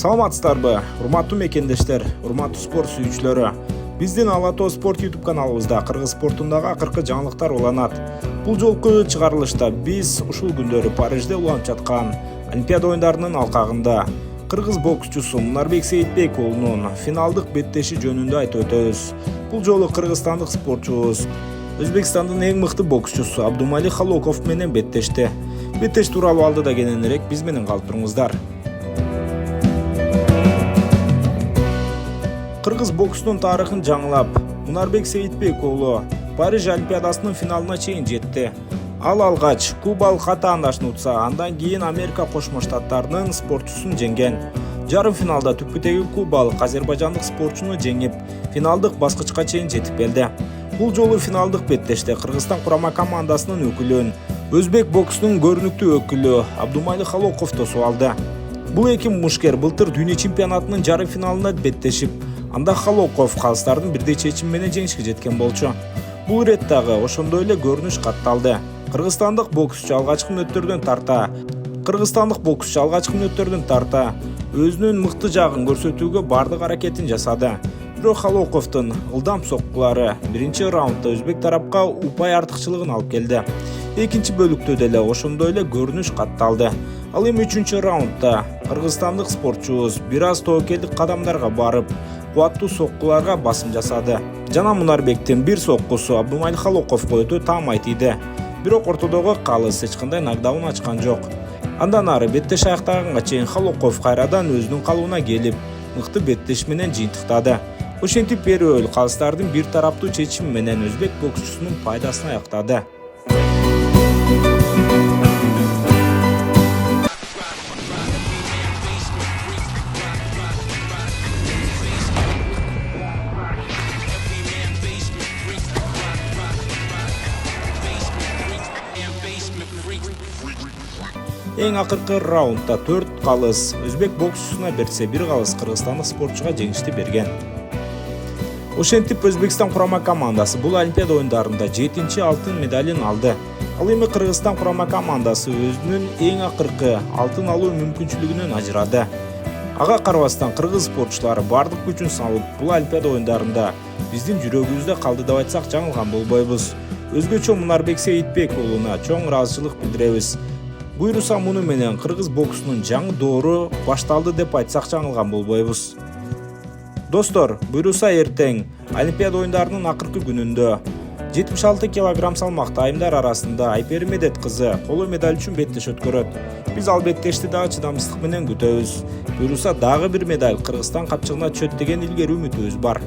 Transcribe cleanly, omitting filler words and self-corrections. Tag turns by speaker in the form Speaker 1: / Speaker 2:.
Speaker 1: Саламатсыздарбы, урматтуу мекендештер, урматтуу спорт сүйүүчүлөрү. Биздин Ала Тоо спорт YouTube каналыбызда кыргыз спортундагы акыркы жаңылыктар уланат. Бул жолку чыгарылышта биз ушул күндөрү Парижде уланып жаткан Олимпиада оюндарынын алкагында кыргыз боксчусу Мунарбек Сейитбек уулунун финалдык беттеши жөнүндө айтып өтөбүз. Бул жолу кыргызстандык спортчубуз Өзбекстандын эң мыкты боксчусу Абдумалик Халоков менен беттешти. Беттеш тууралуу алдыда кененирээк биз менен калып туруңуздар. Кыргыз боксунун тарыхын жаңылап, Мунарбек Сейитбек уулу Париж Олимпиадасынын финалына чейин жетти. Ал алгач кубалык атаандашын утса, андан кийин Америка Кошмо Штаттарынын спортчусун жеңген. Жарым финалда түпкүтеги кубалык азербайжандык спортчуну жеңип, финалдык баскычка чейин жетип келди. Бул жолу финалдык беттеште Кыргызстан курама командасынын өкүлүн өзбек боксунун көрүнүктүү өкүлү Абдумалик Халоков тосуп алды. Бул эки мушкер былтыр дүйнө чемпионатынын жарым финалында беттешип, анда Халоков калыстардын бирдей чечими менен жеңишке жеткен болчу. Бул ирет дагы ошондой эле көрүнүш катталды. Кыргызстандык боксчу алгачкы мүнөттөрдөн тарта өзүнүн мыкты жагын көрсөтүүгө бардык аракетин жасады. Бирок Халоковдун ылдам соккулары биринчи раундда өзбек тарапка упай артыкчылыгын алып келди. Экинчи бөлүктө деле ошондой эле көрүнүш катталды. Ал эми үчүнчү раундда кыргызстандык спортчубуз бир аз тобокелдик кадамдарга барып, кубаттуу соккуларга басым жасады. Жана Мунарбектин бир соккусу Абдумалик Халоковго өтө таамай тийди. Бирок ортодогу калыс эч кандай нокдаун ачкан жок. Андан ары беттеш аяктаганга чейин Халоков кайрадан өзүнүн калыбына келип, мыкты беттеш менен жыйынтыктады. Ошентип берүүл калыстардын бир тараптуу чечими менен өзбек боксчусунун пайдасына аяктады. Эң акыркы раундда 4 калыс өзбек боксчусуна берсе, бир калыс кыргызстандык спортчуга жеңишти берген. Ошентип Өзбекстан курама командасы бул Олимпиада оюндарында 7-чи алтын медалын алды. Ал эми Кыргызстан курама командасы өзүнүн эң акыркы алтын алуу мүмкүнчүлүгүнөн ажырады. Ага карабастан кыргыз спортчулары бардык күчүн салып, бул Олимпиада оюндарында биздин жүрөгүбүздө калды деп айтсак жаңылган болбойбуз. Өзгөчө Мунарбек Сейитбек уулуна чоң ыраазычылык билдиребиз. Буйруса муну менен кыргыз боксунун жаңы доору башталды деп айтсак жаңылган болбойбуз. Достор, буйруса эртең Олимпиада оюндарынын акыркы күнүндө 76 кг салмакта айымдар арасында Айпери Медет кызы коло медаль үчүн беттеш өткөрөт. Биз ал беттешти дагы чыдамсыздык менен күтөбүз. Буйруса дагы бир медаль Кыргызстан капчыгына түшөт деген илгери үмүтүбүз бар.